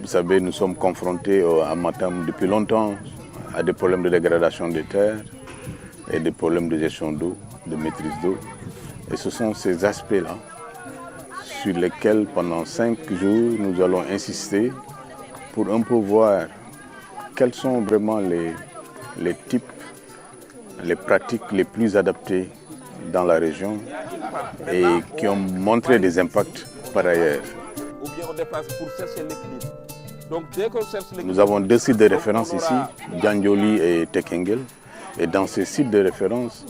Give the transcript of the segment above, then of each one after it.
Vous savez, nous sommes confrontés à Matam depuis longtemps à des problèmes de dégradation des terres et des problèmes de gestion d'eau, de maîtrise d'eau. Et ce sont ces aspects-là sur lesquels, pendant 5 jours, nous allons insister pour un peu voir quels sont vraiment les types, les pratiques les plus adaptées dans la région et qui ont montré des impacts par ailleurs. Ou bien on dépasse pour chercher l'équilibre. Donc dès qu'on cherche l'équilibre... Nous avons 2 sites de référence ici, Djandjoli et Tekengel. Et dans ces sites de référence,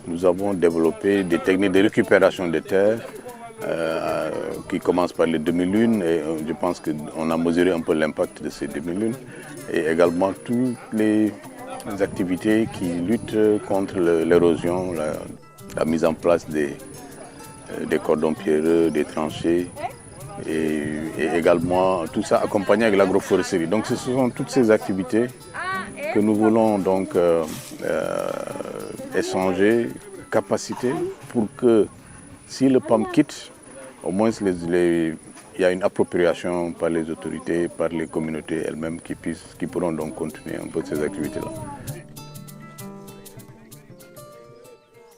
nous avons développé des techniques de récupération des terres qui commencent par les demi-lunes et je pense qu'on a mesuré un peu l'impact de ces demi-lunes et également toutes les activités qui luttent contre l'érosion, la mise en place des cordons pierreux, des tranchées et également tout ça accompagné avec l'agroforesterie. Donc ce sont toutes ces activités que nous voulons donc échanger, capaciter pour que si le PAM quitte, au moins il y a une appropriation par les autorités, par les communautés elles-mêmes qui pourront donc continuer un peu ces activités-là.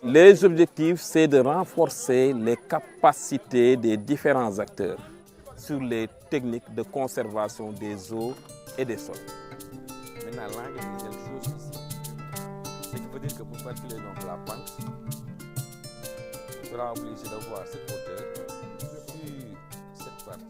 Les objectifs, c'est de renforcer les capacités des différents acteurs sur les techniques de conservation des eaux et des sols. Maintenant, là, il y a une nouvelle chose ici. Ce qui veut dire que pour calculer donc la pente, on sera obligé d'avoir cette hauteur sur cette partie.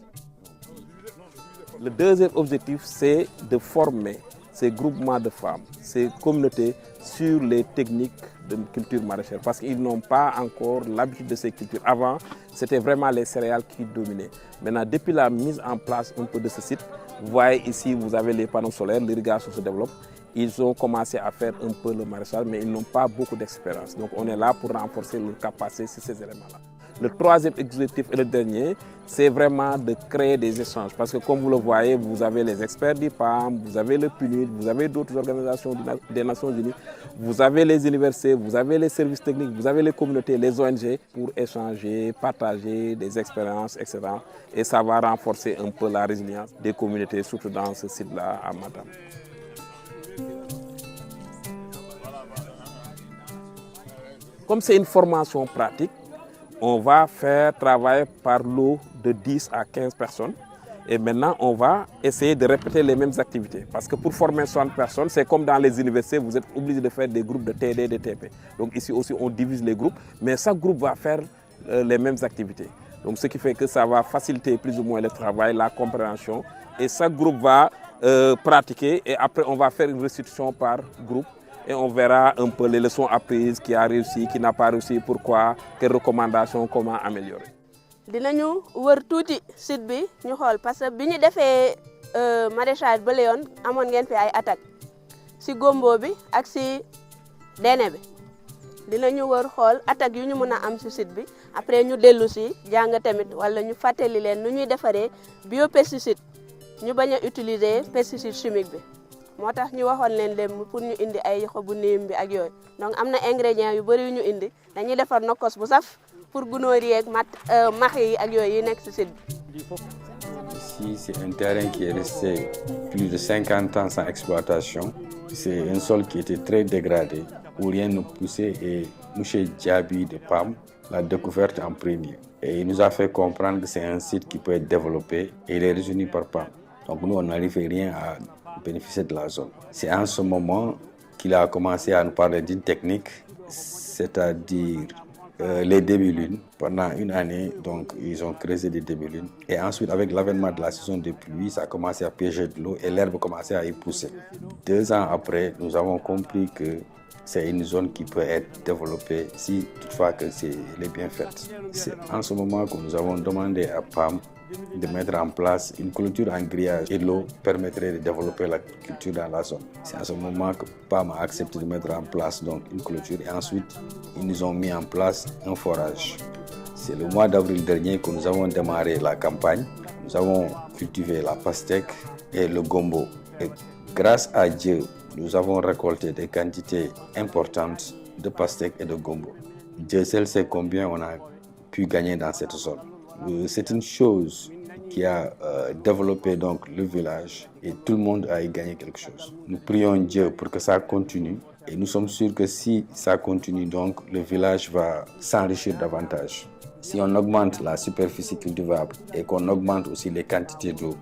Le deuxième objectif, c'est de former ces groupements de femmes, ces communautés sur les techniques de culture maraîchère parce qu'ils n'ont pas encore l'habitude de ces cultures. Avant, c'était vraiment les céréales qui dominaient. Maintenant, depuis la mise en place un peu de ce site, vous voyez ici, vous avez les panneaux solaires, l'irrigation se développe. Ils ont commencé à faire un peu le maraîchage, mais ils n'ont pas beaucoup d'expérience. Donc on est là pour renforcer leur capacité sur ces éléments-là. Le troisième objectif et le dernier, c'est vraiment de créer des échanges. Parce que comme vous le voyez, vous avez les experts du PAM, vous avez le PNUD, vous avez d'autres organisations des Nations Unies, vous avez les universités, vous avez les services techniques, vous avez les communautés, les ONG pour échanger, partager des expériences, etc. Et ça va renforcer un peu la résilience des communautés, surtout dans ce site-là à Matam. Comme c'est une formation pratique, on va faire travailler par lot de 10 à 15 personnes. Et maintenant, on va essayer de répéter les mêmes activités. Parce que pour former 60 personnes, c'est comme dans les universités, vous êtes obligé de faire des groupes de TD, de TP. Donc ici aussi, on divise les groupes, mais chaque groupe va faire les mêmes activités. Donc ce qui fait que ça va faciliter plus ou moins le travail, la compréhension. Et chaque groupe va pratiquer et après, on va faire une restitution par groupe. Et on verra un peu les leçons apprises, qui a réussi, qui n'a pas réussi, pourquoi, quelles recommandations, comment améliorer. dinañu wër tuuti site bi ñu xool parce que bi ñu defee maraîchage ba la yoon amoon ngeen fi ay attaques si gombo bi ak si dene bi dinañu wër xool attaques yu ñu mën a am si site bi après ñu dellu si jàng tamit wala ñu fàttali leen nu ñuy defaree biopesticide ñu bañ a utiliser pesticide chimique bi. moo tax ñu waxoon leen pour ñu indi ay xobu niim bi ak yooyu donc am na ingrédients yu bëri yu ñu indi dañuy defar nokkos bu saf pour gunóor yi ak max yi ak yooyu yi nekk ci site bi. Ici, c'est un terrain qui est resté plus de 50 ans sans exploitation. C'est un sol qui était très dégradé, où rien ne poussait et M. Diaby de PAM l'a découverte en premier. Et il nous a fait comprendre que c'est un site qui peut être développé et il est retenu par PAM. Donc nous, on n'arrivait rien à bénéficier de la zone. C'est en ce moment qu'il a commencé à nous parler d'une technique, c'est-à-dire les demi-lunes. Pendant une année, donc, ils ont creusé des demi-lunes. Et ensuite, avec l'avènement de la saison des pluies, ça a commencé à piéger de l'eau et l'herbe a commencé à y pousser. 2 ans après, nous avons compris que c'est une zone qui peut être développée si toutefois que elle est bien faite. C'est en ce moment que nous avons demandé à PAM de mettre en place une clôture en grillage et l'eau permettrait de développer la culture dans la zone. C'est à ce moment que PAM a accepté de mettre en place donc une clôture et ensuite ils nous ont mis en place un forage. C'est le mois d'avril dernier que nous avons démarré la campagne. Nous avons cultivé la pastèque et le gombo. Et grâce à Dieu, nous avons récolté des quantités importantes de pastèques et de gombo. Dieu seul sait combien on a pu gagner dans cette zone. C'est une chose qui a développé donc le village et tout le monde a y gagné quelque chose. Nous prions Dieu pour que ça continue et nous sommes sûrs que si ça continue, donc le village va s'enrichir davantage. Si on augmente la superficie cultivable et qu'on augmente aussi les quantités d'eau,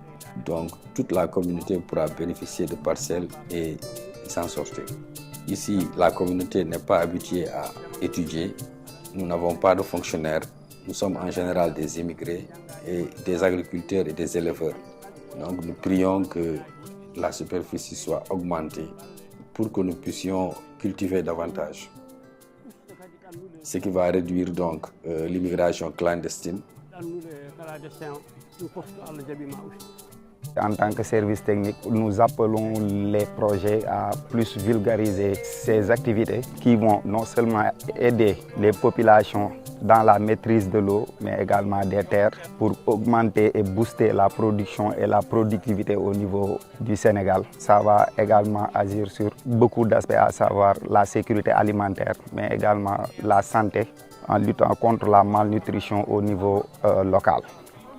donc toute la communauté pourra bénéficier de parcelles et s'en sortir. Ici, la communauté n'est pas habituée à étudier. Nous n'avons pas de fonctionnaires. Nous sommes en général des immigrés et des agriculteurs et des éleveurs. Donc nous prions que la superficie soit augmentée pour que nous puissions cultiver davantage. Ce qui va réduire donc l'immigration clandestine. En tant que service technique, nous appelons les projets à plus vulgariser ces activités qui vont non seulement aider les populations dans la maîtrise de l'eau, mais également des terres pour augmenter et booster la production et la productivité au niveau du Sénégal. Ça va également agir sur beaucoup d'aspects, à savoir la sécurité alimentaire, mais également la santé en luttant contre la malnutrition au niveau local.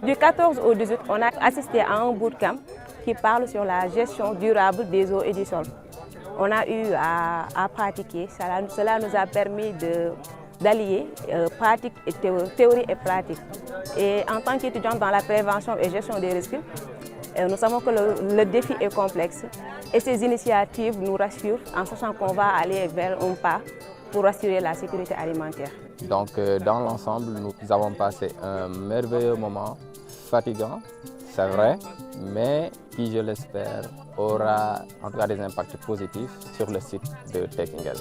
Du 14 au 18, on a assisté à un bootcamp qui parle sur la gestion durable des eaux et du sol. On a eu à pratiquer, cela nous a permis d'allier pratique et théorie et pratique. Et en tant qu'étudiante dans la prévention et gestion des risques, nous savons que le défi est complexe et ces initiatives nous rassurent en sachant qu'on va aller vers un pas pour assurer la sécurité alimentaire. Donc dans l'ensemble, nous avons passé un merveilleux moment, fatigant, c'est vrai, mais qui, je l'espère, aura en tout cas des impacts positifs sur le site de Tekengel.